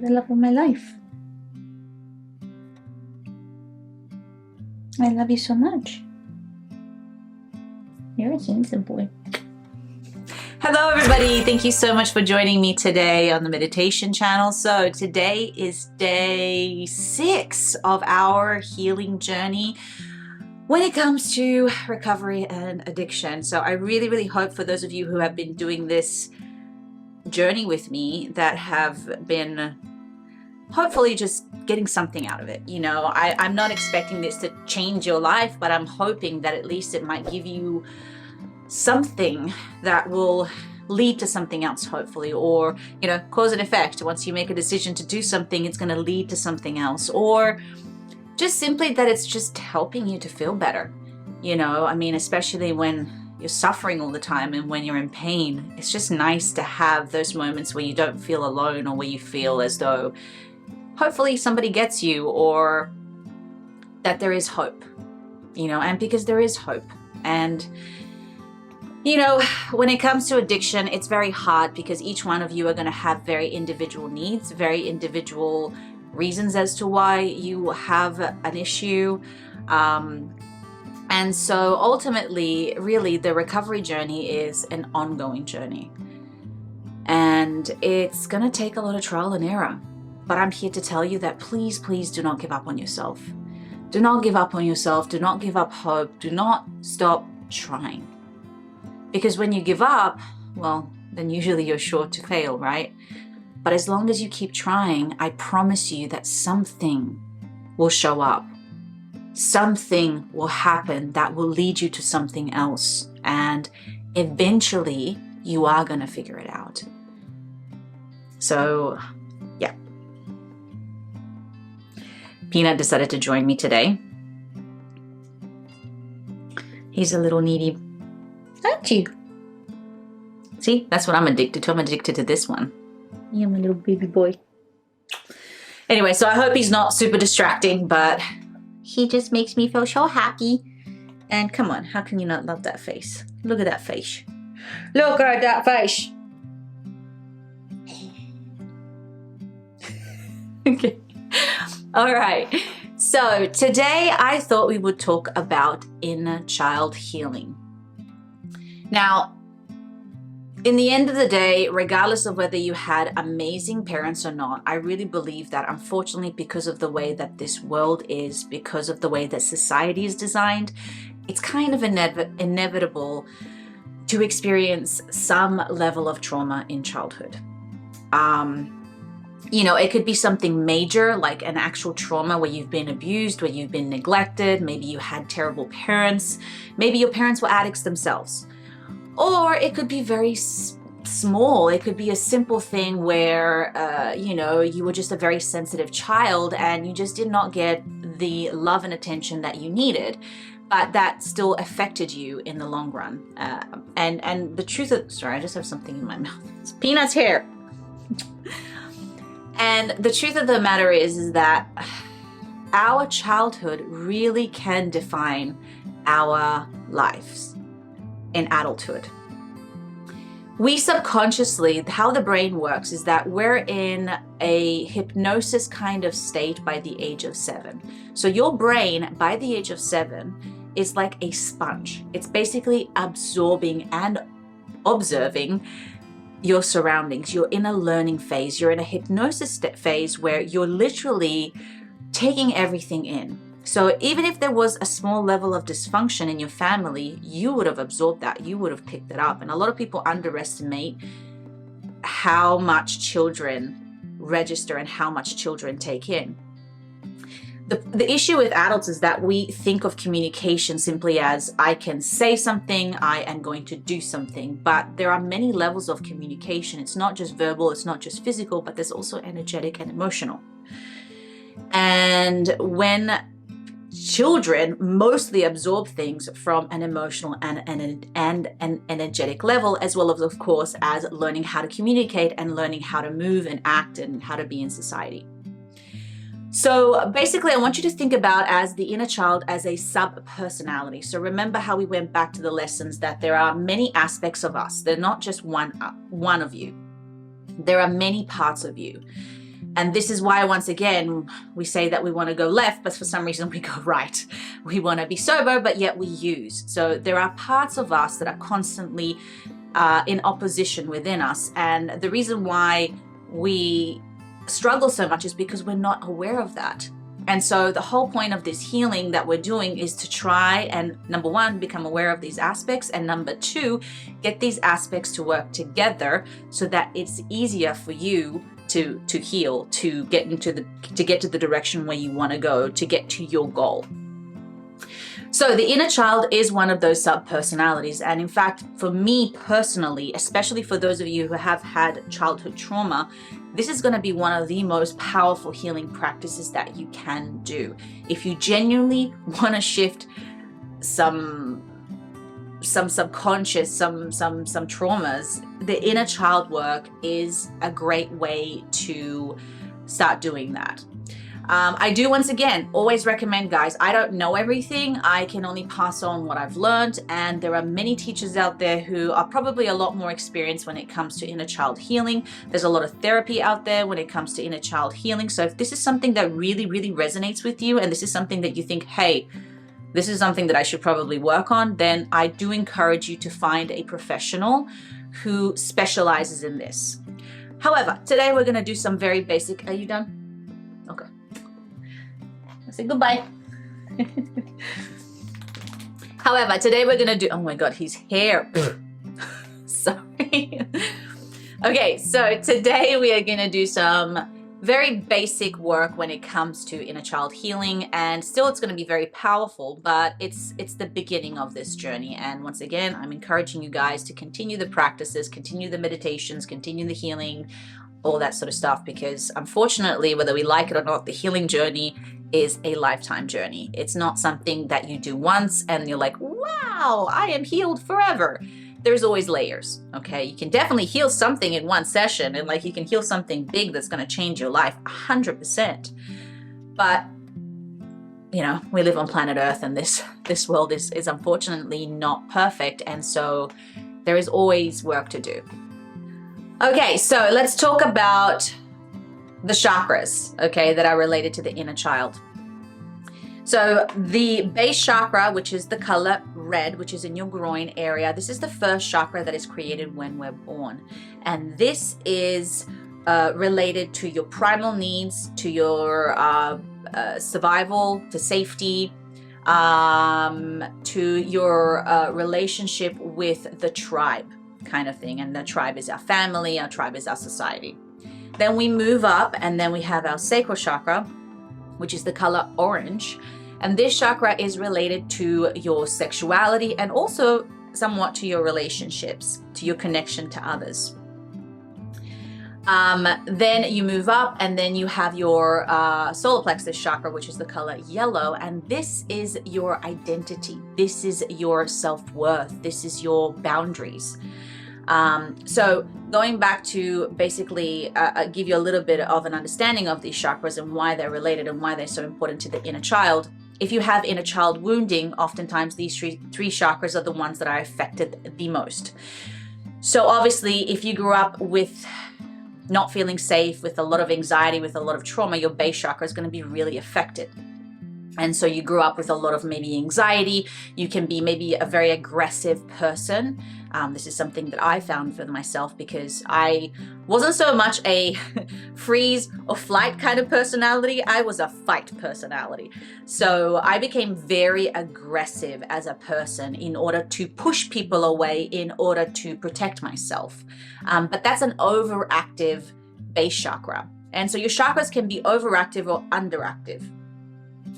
the love of my life. I love you so much. You're a innocent boy. Hello everybody, thank you so much for joining me today on the meditation channel. So today is day 6 of our healing journey when it comes to recovery and addiction. So I really hope for those of you who have been doing this journey with me that have been hopefully just getting something out of it. You know, I'm not expecting this to change your life, but I'm hoping that at least it might give you something that will lead to something else, hopefully, or, you know, cause and effect. Once you make a decision to do something, it's going to lead to something else, or just simply that it's just helping you to feel better. You know, I mean, especially when you're suffering all the time and when you're in pain, it's just nice to have those moments where you don't feel alone, or where you feel as though hopefully somebody gets you, or that there is hope, you know. And because there is hope. And you know, when it comes to addiction, it's very hard because each one of you are going to have very individual needs, very individual reasons as to why you have an issue. And so ultimately, really, the recovery journey is an ongoing journey. And it's going to take a lot of trial and error. But I'm here to tell you that please do not give up on yourself. Do not give up on yourself. Do not give up hope. Do not stop trying. Because when you give up, well, then usually you're sure to fail, right? But as long as you keep trying, I promise you that something will show up. Something will happen that will lead you to something else. And eventually you are going to figure it out. So, yeah. Peanut decided to join me today. He's a little needy. Aren't you? See, that's what I'm addicted to. I'm addicted to this one. You're my little baby boy. Anyway, so I hope he's not super distracting, but he just makes me feel so happy. And come on, how can you not love that face? Look at that face. Look at that face. Okay. All right. So today I thought we would talk about inner child healing. Now, in the end of the day, regardless of whether you had amazing parents or not, I really believe that unfortunately, because of the way that this world is, because of the way that society is designed, it's kind of inevitable to experience some level of trauma in childhood. You know, it could be something major, like an actual trauma where you've been abused, where you've been neglected, maybe you had terrible parents, maybe your parents were addicts themselves. Or it could be very small. It could be a simple thing where, you know, you were just a very sensitive child and you just did not get the love and attention that you needed, but that still affected you in the long run. And the truth of, sorry, I just have something in my mouth. It's Peanut's hair. And the truth of the matter is that our childhood really can define our lives in adulthood. We subconsciously, how the brain works is that we're in a hypnosis kind of state by the age of 7. So your brain by the age of 7 is like a sponge. It's basically absorbing and observing your surroundings. You're in a learning phase. You're in a hypnosis phase where you're literally taking everything in. So even if there was a small level of dysfunction in your family, you would have absorbed that. You would have picked it up. And a lot of people underestimate how much children register and how much children take in. The issue with adults is that we think of communication simply as I can say something, I am going to do something. But there are many levels of communication. It's not just verbal, it's not just physical, but there's also energetic and emotional. And when children mostly absorb things from an emotional and an energetic level, as well as, of course, as learning how to communicate and learning how to move and act and how to be in society. So basically, I want you to think about as the inner child as a sub-personality. So remember how we went back to the lessons that there are many aspects of us. They're not just one of you. There are many parts of you. And this is why, once again, we say that we want to go left, but for some reason we go right. We want to be sober, but yet we use. So there are parts of us that are constantly in opposition within us. And the reason why we struggle so much is because we're not aware of that. And so the whole point of this healing that we're doing is to try and, number one, become aware of these aspects, and number two, get these aspects to work together so that it's easier for you to heal, to get to the direction where you want to go, to get to your goal. So the inner child is one of those sub-personalities. And in fact, for me personally, especially for those of you who have had childhood trauma, this is going to be one of the most powerful healing practices that you can do. If you genuinely want to shift some subconscious, some traumas, the inner child work is a great way to start doing that. I do, once again, always recommend, guys, I don't know everything. I can only pass on what I've learned. And there are many teachers out there who are probably a lot more experienced when it comes to inner child healing. There's a lot of therapy out there when it comes to inner child healing. So if this is something that really, really resonates with you, and this is something that you think, hey, this is something that I should probably work on, then I do encourage you to find a professional who specializes in this. However, today we're going to do some very basic. Are you done? Okay. Say goodbye. However, today we're going to do, oh my God, his hair. Sorry. Okay, so today we are going to do some very basic work when it comes to inner child healing, and still it's going to be very powerful, but it's the beginning of this journey. And once again, I'm encouraging you guys to continue the practices, continue the meditations, continue the healing, all that sort of stuff, because unfortunately, whether we like it or not, the healing journey is a lifetime journey. It's not something that you do once and you're like, wow, I am healed forever. There's always layers, okay? You can definitely heal something in one session, and like you can heal something big that's going to change your life 100%. But, you know, we live on planet Earth, and this world is unfortunately not perfect. And so there is always work to do. Okay, so let's talk about the chakras, okay, that are related to the inner child. So the base chakra, which is the color red, which is in your groin area, this is the first chakra that is created when we're born. And this is related to your primal needs, to your survival, to safety, to your relationship with the tribe kind of thing. And the tribe is our family, our tribe is our society. Then we move up, and then we have our sacral chakra, which is the color orange. And this chakra is related to your sexuality and also somewhat to your relationships, to your connection to others. Then you move up, and then you have your solar plexus chakra, which is the color yellow. And this is your identity. This is your self-worth. This is your boundaries. So going back to basically give you a little bit of an understanding of these chakras and why they're related and why they're so important to the inner child. If you have inner child wounding, oftentimes these three chakras are the ones that are affected the most. So obviously, if you grew up with not feeling safe, with a lot of anxiety, with a lot of trauma, your base chakra is going to be really affected. And so you grew up with a lot of maybe anxiety. You can be maybe a very aggressive person. This is something that I found for myself because I wasn't so much a freeze or flight kind of personality. I was a fight personality. So I became very aggressive as a person in order to push people away, in order to protect myself. But that's an overactive base chakra. And so your chakras can be overactive or underactive.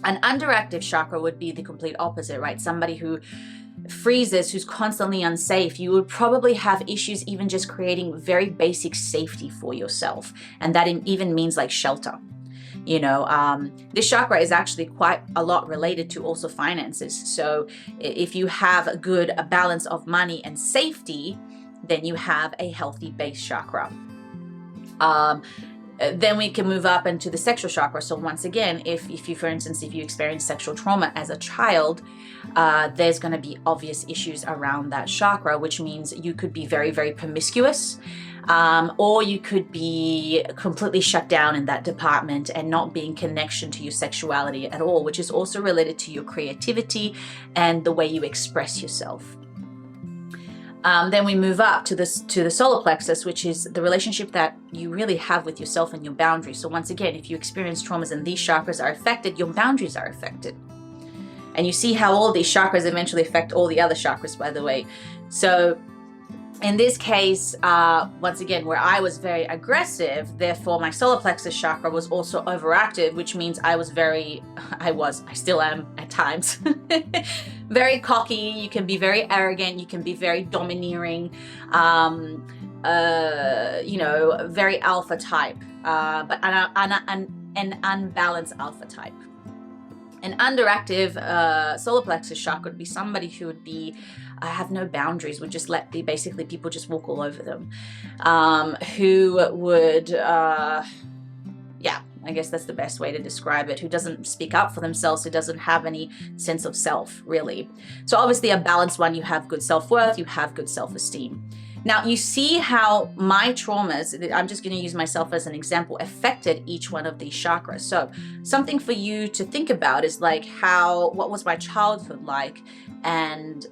An underactive chakra would be the complete opposite, right? Somebody who freezes, who's constantly unsafe. You would probably have issues even just creating very basic safety for yourself. And that even means like shelter. You know, this chakra is actually quite a lot related to also finances. So if you have a good balance of money and safety, then you have a healthy base chakra. Then we can move up into the sexual chakra. So once again, if you, for instance, if you experience sexual trauma as a child, there's going to be obvious issues around that chakra, which means you could be very, very promiscuous. Or you could be completely shut down in that department and not be in connection to your sexuality at all, which is also related to your creativity and the way you express yourself. Then we move up to the solar plexus, which is the relationship that you really have with yourself and your boundaries. So once again, if you experience traumas and these chakras are affected, your boundaries are affected. And you see how all these chakras eventually affect all the other chakras, by the way. So in this case, once again, where I was very aggressive, therefore my solar plexus chakra was also overactive, which means I still am at times, very cocky. You can be very arrogant. You can be very domineering, very alpha type, but an unbalanced alpha type. An underactive solar plexus chakra would be somebody who would be have no boundaries, would just let basically people just walk all over them, who would I guess that's the best way to describe it, who doesn't speak up for themselves, who doesn't have any sense of self, really. So obviously a balanced one, you have good self-worth, you have good self-esteem. Now you see how my traumas, I'm just going to use myself as an example, affected each one of these chakras. So something for you to think about is like what was my childhood like? And,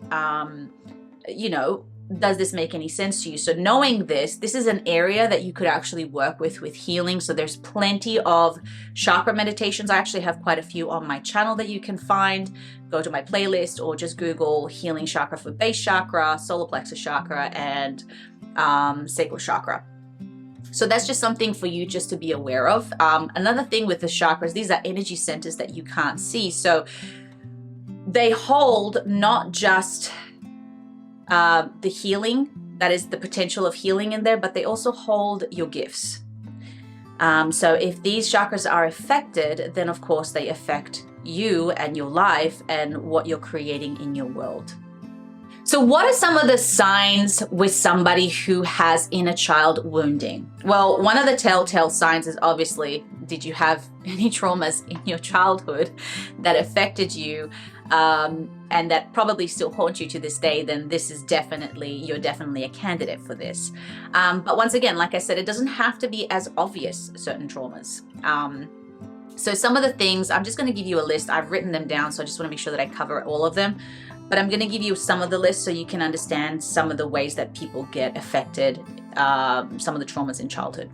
does this make any sense to you? So knowing this is an area that you could actually work with healing. So there's plenty of chakra meditations. I actually have quite a few on my channel that you can find. Go to my playlist or just Google healing chakra for base chakra, solar plexus chakra, and sacral chakra. So that's just something for you just to be aware of. Another thing with the chakras, these are energy centers that you can't see. So they hold not just the healing, that is the potential of healing in there, but they also hold your gifts. So if these chakras are affected, then of course they affect you and your life and what you're creating in your world. So what are some of the signs with somebody who has inner child wounding? Well, one of the telltale signs is obviously, did you have any traumas in your childhood that affected you and that probably still haunt you to this day? Then you're definitely a candidate for this. But once again, like I said, it doesn't have to be as obvious, certain traumas. So some of the things, I'm just going to give you a list. I've written them down, so I just want to make sure that I cover all of them. But I'm going to give you some of the list so you can understand some of the ways that people get affected, some of the traumas in childhood.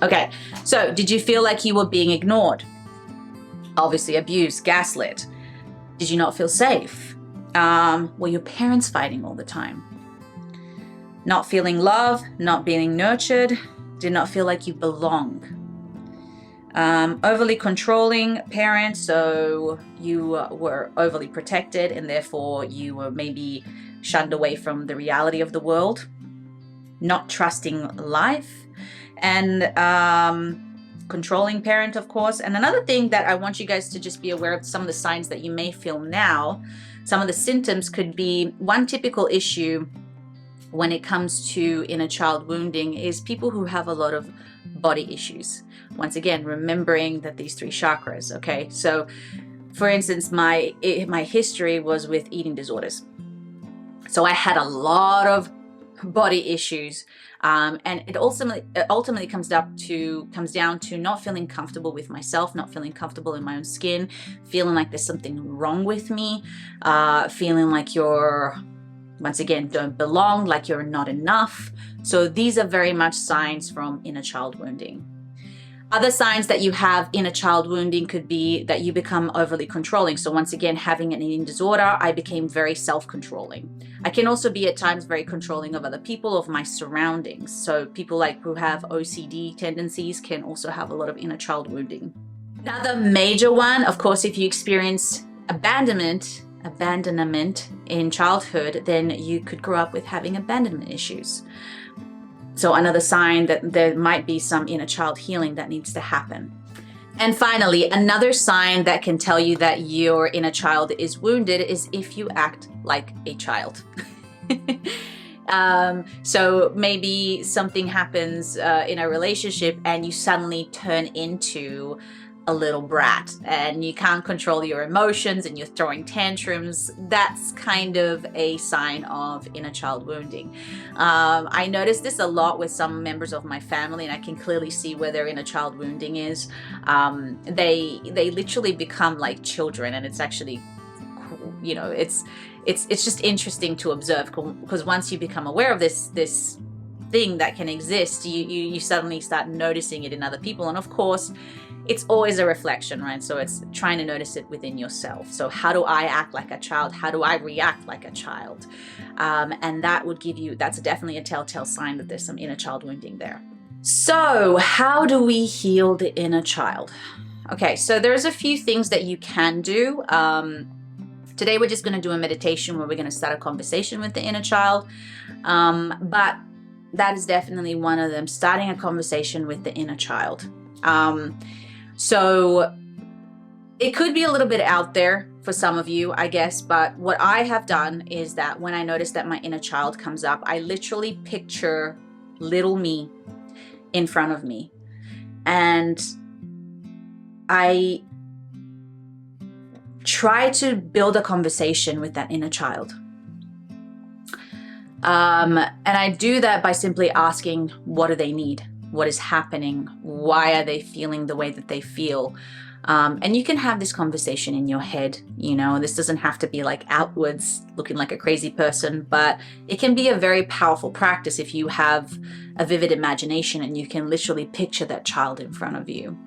Okay, so did you feel like you were being ignored? Obviously abused, gaslit. Did you not feel safe? Were your parents fighting all the time? Not feeling love, not being nurtured, did not feel like you belong. Overly controlling parent, so you were overly protected and therefore you were maybe shunned away from the reality of the world. Not trusting life, and controlling parent, of course. And another thing that I want you guys to just be aware of, some of the signs that you may feel now, some of the symptoms could be, one typical issue when it comes to inner child wounding is people who have a lot of body issues. Once again, remembering that these three chakras, okay? So for instance, my history was with eating disorders. So I had a lot of body issues, and it ultimately comes down to not feeling comfortable with myself, not feeling comfortable in my own skin, feeling like there's something wrong with me, feeling like you're, once again, don't belong, like you're not enough. So these are very much signs from inner child wounding. Other signs that you have inner child wounding could be that you become overly controlling. So once again, having an eating disorder, I became very self-controlling. I can also be at times very controlling of other people, of my surroundings. So people who have OCD tendencies can also have a lot of inner child wounding. Another major one, of course, if you experience abandonment in childhood, then you could grow up with having abandonment issues. So another sign that there might be some inner child healing that needs to happen. And finally, another sign that can tell you that your inner child is wounded is if you act like a child. So maybe something happens in a relationship and you suddenly turn into a little brat and you can't control your emotions and you're throwing tantrums, that's kind of a sign of inner child wounding. I notice this a lot with some members of my family, and I can clearly see where their inner child wounding is. They literally become like children, and it's actually, you know, it's just interesting to observe, because once you become aware of this thing that can exist, you suddenly start noticing it in other people. And of course, it's always a reflection, right? So it's trying to notice it within yourself. So how do I act like a child? How do I react like a child? And that would give you, that's definitely a telltale sign that there's some inner child wounding there. So how do we heal the inner child? Okay, so there's a few things that you can do. Today we're just going to do a meditation where we're going to start a conversation with the inner child. But that is definitely one of them, starting a conversation with the inner child. So it could be a little bit out there for some of you, I guess, but what I have done is that when I notice that my inner child comes up, I literally picture little me in front of me. And I try to build a conversation with that inner child. And I do that by simply asking, what do they need? What is happening? Why are they feeling the way that they feel? And you can have this conversation in your head, you know, this doesn't have to be like outwards looking like a crazy person, but it can be a very powerful practice if you have a vivid imagination and you can literally picture that child in front of you.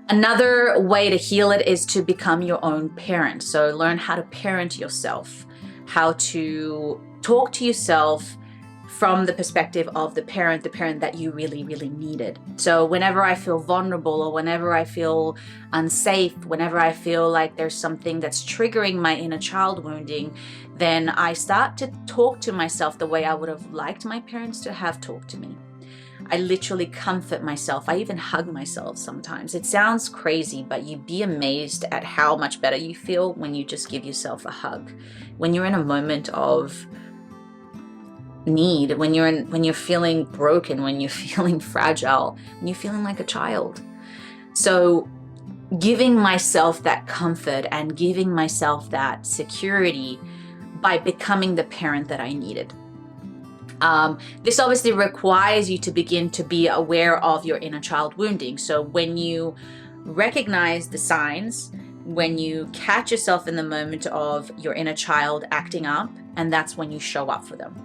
Another way to heal it is to become your own parent. So learn how to parent yourself, how to talk to yourself from the perspective of the parent that you really, really needed. So whenever I feel vulnerable, or whenever I feel unsafe, whenever I feel like there's something that's triggering my inner child wounding, then I start to talk to myself the way I would have liked my parents to have talked to me. I literally comfort myself. I even hug myself sometimes. It sounds crazy, but you'd be amazed at how much better you feel when you just give yourself a hug. When you're in a moment of need, when you're feeling broken, when you're feeling fragile, when you're feeling like a child. So giving myself that comfort and giving myself that security by becoming the parent that I needed. This obviously requires you to begin to be aware of your inner child wounding. So when you recognize the signs, when you catch yourself in the moment of your inner child acting up, and that's when you show up for them.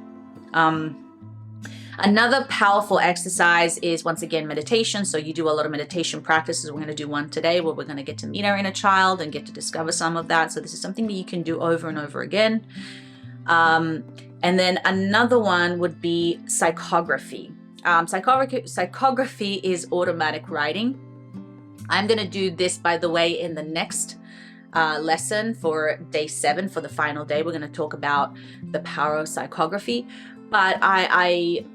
Another powerful exercise is, once again, meditation. So you do a lot of meditation practices. We're going to do one today where we're going to get to meet our inner child and get to discover some of that. So this is something that you can do over and over again. And then another one would be psychography. Psychography is automatic writing. I'm going to do this, by the way, in the next lesson for day 7, for the final day. We're going to talk about the power of psychography. But I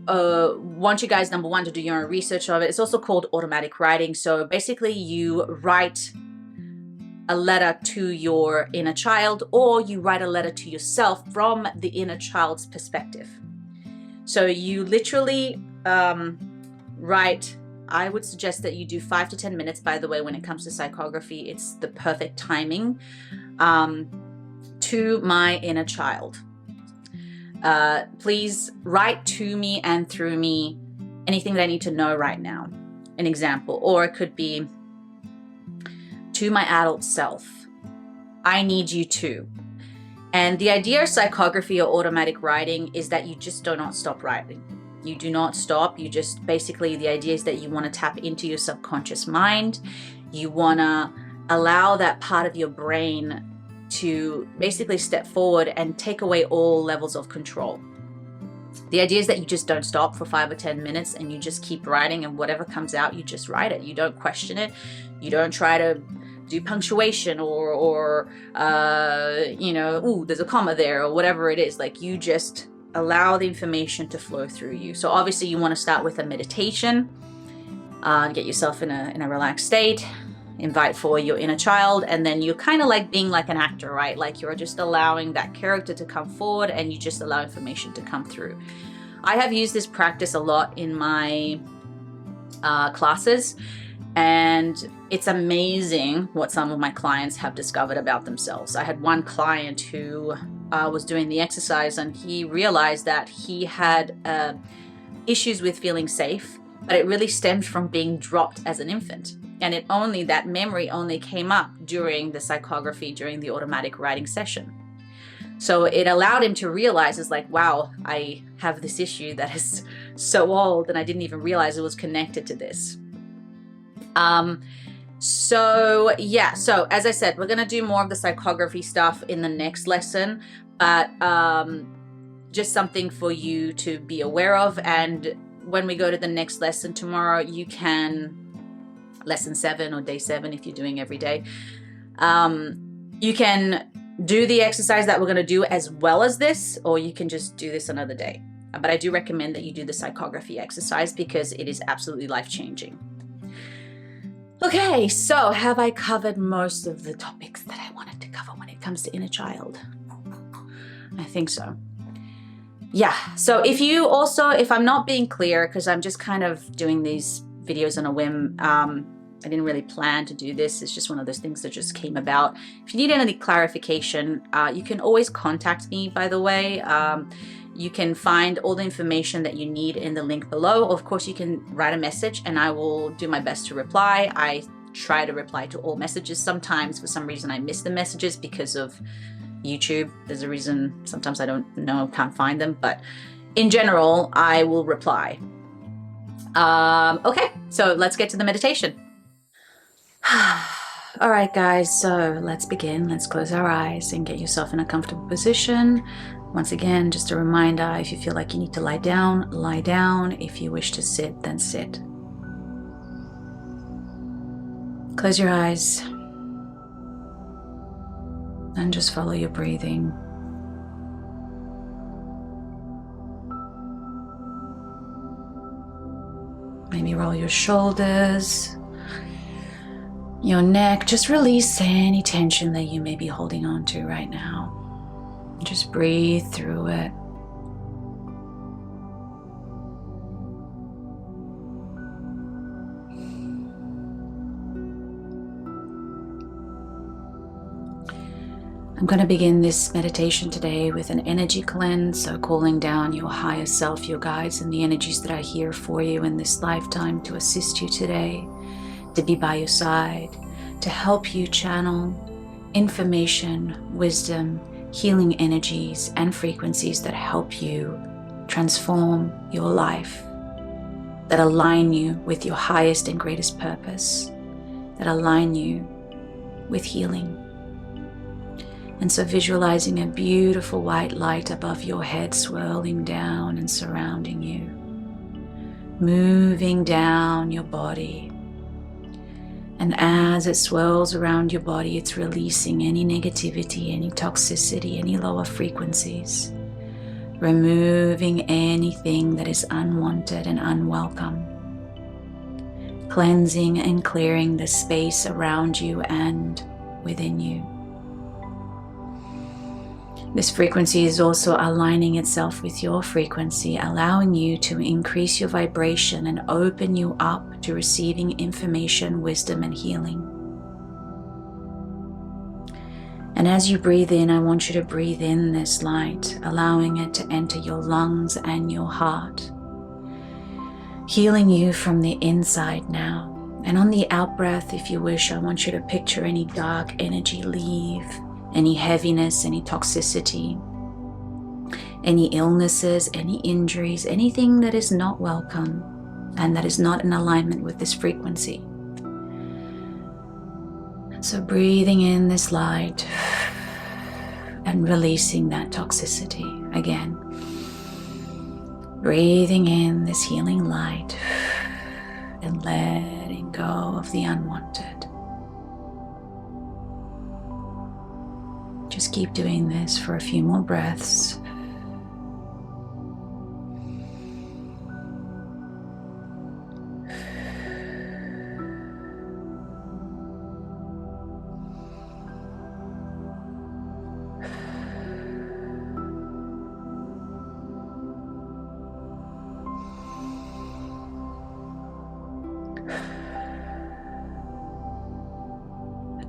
want you guys, number one, to do your own research of it. It's also called automatic writing. So basically you write a letter to your inner child, or you write a letter to yourself from the inner child's perspective. So you literally write, I would suggest that you do 5 to 10 minutes, by the way, when it comes to psychography. It's the perfect timing, to my inner child. Please write to me and through me anything that I need to know right now. An example, or it could be, to my adult self, I need you to. And the idea of psychography or automatic writing is that you just do not stop writing. You do not stop. You just, basically, the idea is that you want to tap into your subconscious mind. You want to allow that part of your brain to basically step forward and take away all levels of control. The idea is that you just don't stop for 5 or 10 minutes and you just keep writing, and whatever comes out, you just write it. You don't question it. You don't try to do punctuation or you know, ooh, there's a comma there, or whatever it is. Like, you just allow the information to flow through you. So obviously you want to start with a meditation, get yourself in a relaxed state, invite forward your inner child, and then you're kind of like being like an actor, right? Like, you're just allowing that character to come forward and you just allow information to come through. I have used this practice a lot in my classes, And it's amazing what some of my clients have discovered about themselves. I had one client who was doing the exercise, and he realized that he had issues with feeling safe, but it really stemmed from being dropped as an infant. And that memory only came up during the psychography, during the automatic writing session. So it allowed him to realize, it's like, wow, I have this issue that is so old, and I didn't even realize it was connected to this. So as I said, we're going to do more of the psychography stuff in the next lesson, but just something for you to be aware of. And when we go to the next lesson tomorrow, you can, lesson 7 or day 7, if you're doing every day, you can do the exercise that we're going to do as well as this, or you can just do this another day. But I do recommend that you do the psychography exercise because it is absolutely life-changing. Okay, so have I covered most of the topics that I wanted to cover when it comes to inner child? I think so. Yeah, so if I'm not being clear, because I'm just kind of doing these videos on a whim, I didn't really plan to do this. It's just one of those things that just came about. If you need any clarification, you can always contact me, by the way. You can find all the information that you need in the link below. Of course, you can write a message and I will do my best to reply. I try to reply to all messages. Sometimes, for some reason, I miss the messages because of YouTube. There's a reason. Sometimes I don't know, can't find them. But in general, I will reply. Okay, so let's get to the meditation. All right, guys, so let's begin. Let's close our eyes and get yourself in a comfortable position. Once again, just a reminder, if you feel like you need to lie down, lie down. If you wish to sit, then sit. Close your eyes and just follow your breathing. Maybe roll your shoulders, your neck. Just release any tension that you may be holding on to right now. Just breathe through it. I'm going to begin this meditation today with an energy cleanse, so calling down your higher self, your guides, and the energies that are here for you in this lifetime to assist you today, to be by your side, to help you channel information, wisdom, healing energies and frequencies that help you transform your life, that align you with your highest and greatest purpose, that align you with healing. And so visualizing a beautiful white light above your head, swirling down and surrounding you, moving down your body. And as it swirls around your body, it's releasing any negativity, any toxicity, any lower frequencies, removing anything that is unwanted and unwelcome, cleansing and clearing the space around you and within you. This frequency is also aligning itself with your frequency, allowing you to increase your vibration and open you up to receiving information, wisdom, and healing. And as you breathe in, I want you to breathe in this light, allowing it to enter your lungs and your heart, healing you from the inside now. And on the out breath, if you wish, I want you to picture any dark energy leave, any heaviness, any toxicity, any illnesses, any injuries, anything that is not welcome and that is not in alignment with this frequency. So breathing in this light and releasing that toxicity again. Breathing in this healing light and letting go of the unwanted. Just keep doing this for a few more breaths.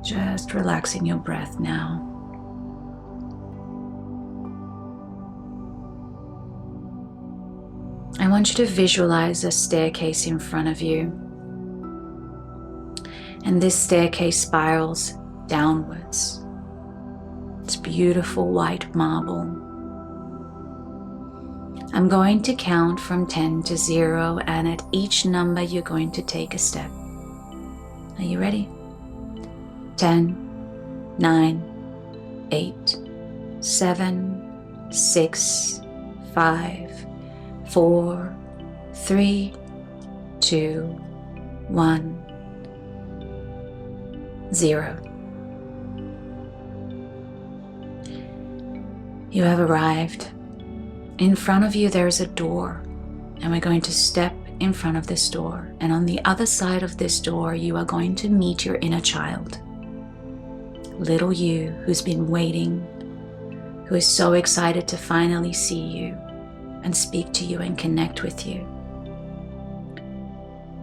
Just relaxing your breath now. I want you to visualize a staircase in front of you. And this staircase spirals downwards. It's beautiful white marble. I'm going to count from 10 to 0, and at each number you're going to take a step. Are you ready? 10, 9, 8, 7, 6, 5, 4, 3, 2, 1, 0. You have arrived. In front of you there is a door, and we're going to step in front of this door, and on the other side of this door you are going to meet your inner child. Little you who's been waiting, who is so excited to finally see you and speak to you and connect with you.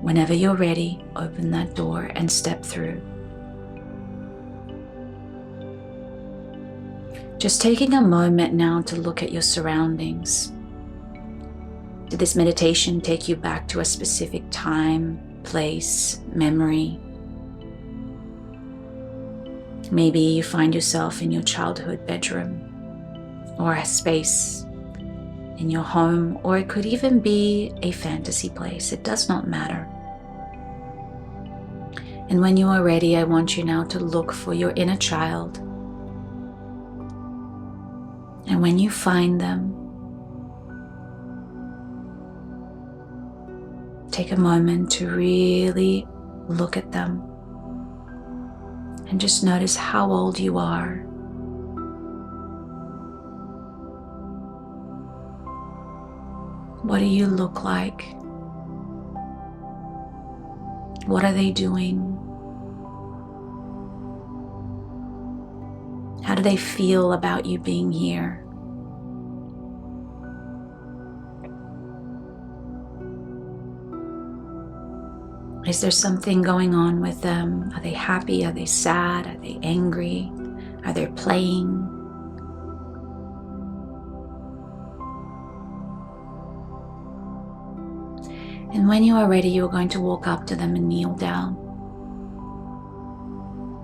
Whenever you're ready, open that door and step through. Just taking a moment now to look at your surroundings. Did this meditation take you back to a specific time, place, memory? Maybe you find yourself in your childhood bedroom, or a space in your home, or it could even be a fantasy place. It does not matter. And when you are ready, I want you now to look for your inner child. And when you find them, take a moment to really look at them and just notice how old you are. What do you look like? What are they doing? How do they feel about you being here? Is there something going on with them? Are they happy? Are they sad? Are they angry? Are they playing? And when you are ready, you are going to walk up to them and kneel down.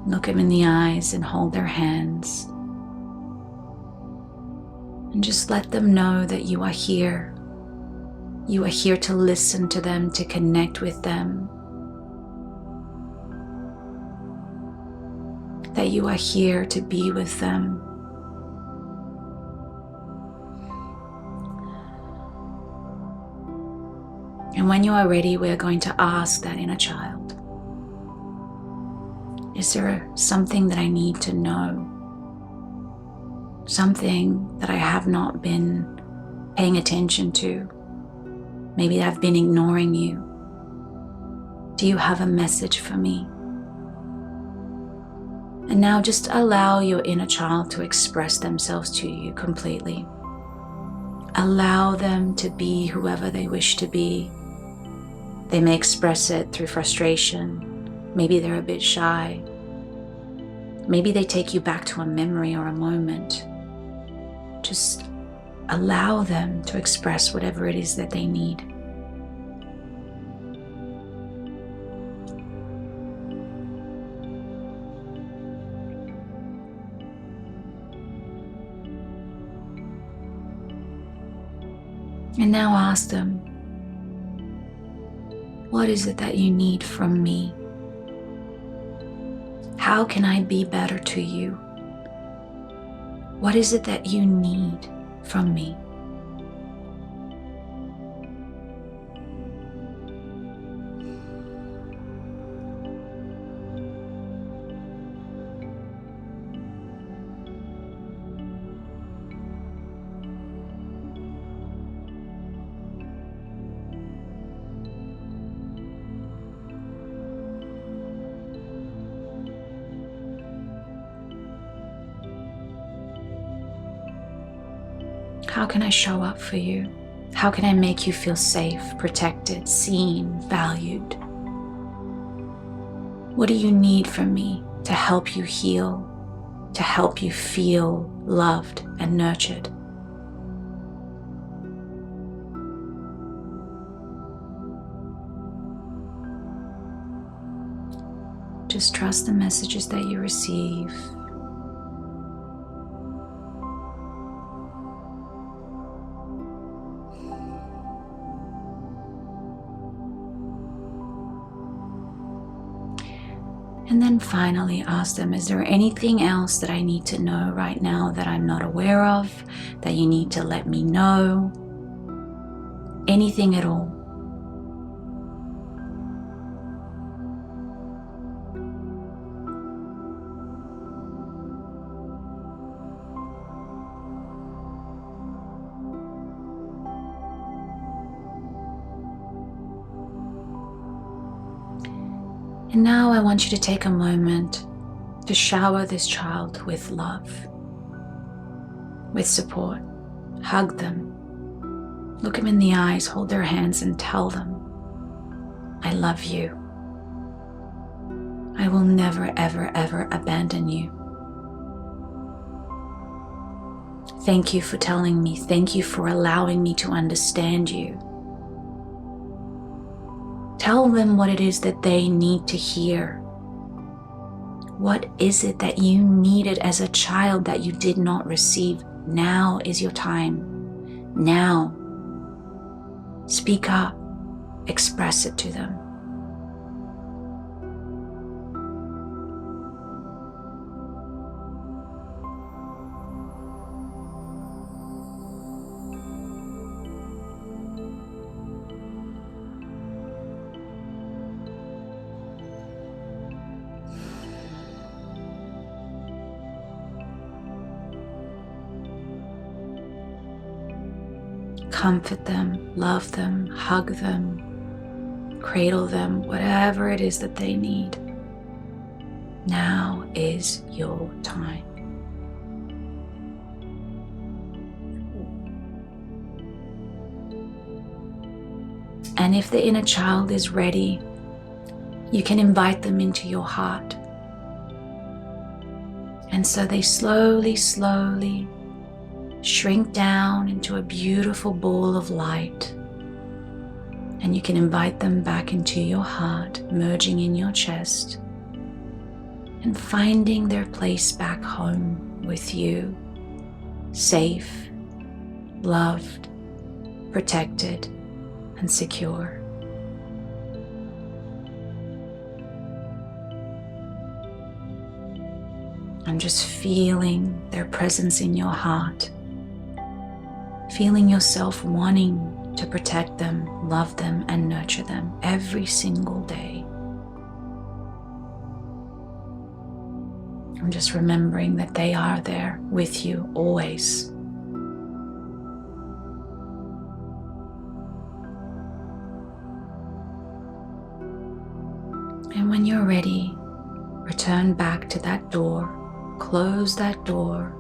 Look them in the eyes and hold their hands. And just let them know that you are here. You are here to listen to them, to connect with them. That you are here to be with them. And when you are ready, we are going to ask that inner child, is there something that I need to know? Something that I have not been paying attention to? Maybe I've been ignoring you. Do you have a message for me? And now just allow your inner child to express themselves to you completely. Allow them to be whoever they wish to be. They may express it through frustration. Maybe they're a bit shy. Maybe they take you back to a memory or a moment. Just allow them to express whatever it is that they need. And now ask them, what is it that you need from me? How can I be better to you? What is it that you need from me? How can I show up for you? How can I make you feel safe, protected, seen, valued? What do you need from me? to help you heal, to help you feel loved and nurtured. Just trust the messages that you receive. And then finally ask them, is there anything else that I need to know right now that I'm not aware of, that you need to let me know? Anything at all. And now I want you to take a moment to shower this child with love, with support. Hug them. Look them in the eyes, hold their hands and tell them, I love you. I will never, ever, ever abandon you. Thank you for telling me. Thank you for allowing me to understand you. Tell them what it is that they need to hear. What is it that you needed as a child that you did not receive? Now is your time. Now. Speak up. Express it to them. Comfort them, love them, hug them, cradle them, whatever it is that they need. Now is your time. And if the inner child is ready, you can invite them into your heart. And so they slowly, slowly shrink down into a beautiful ball of light. And you can invite them back into your heart, merging in your chest and finding their place back home with you, safe, loved, protected, and secure. I'm just feeling their presence in your heart. Feeling yourself wanting to protect them, love them, and nurture them every single day. I'm just remembering that they are there with you always. And when you're ready, return back to that door, close that door,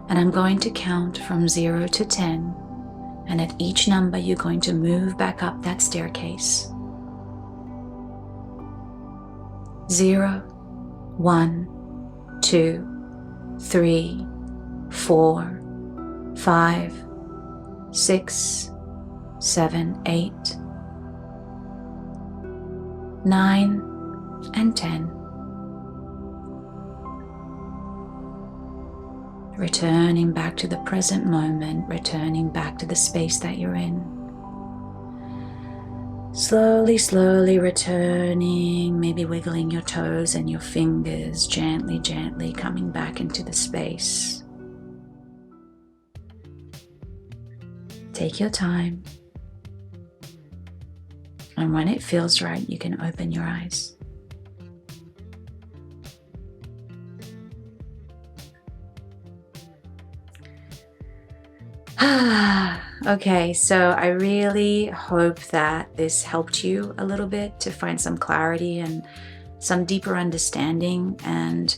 and I'm going to count from 0 to 10. And at each number, you're going to move back up that staircase. 0, 1, 2, 3, 4, 5, 6, 7, 8, 9, and 10. Returning back to the present moment, returning back to the space that you're in. Slowly, slowly returning, maybe wiggling your toes and your fingers, gently, gently coming back into the space. Take your time. And when it feels right, you can open your eyes. Okay, so I really hope that this helped you a little bit to find some clarity and some deeper understanding, and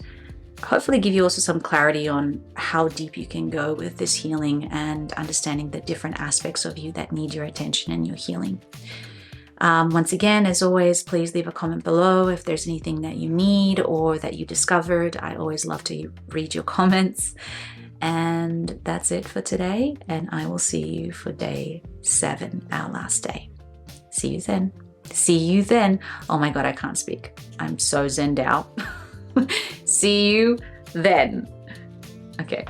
hopefully give you also some clarity on how deep you can go with this healing and understanding the different aspects of you that need your attention and your healing. Once again, as always, please leave a comment below if there's anything that you need or that you discovered. I always love to read your comments. And that's it for today. And I will see you for day 7, our last day. See you then. See you then. Oh my God, I can't speak. I'm so zenned out. See you then. Okay.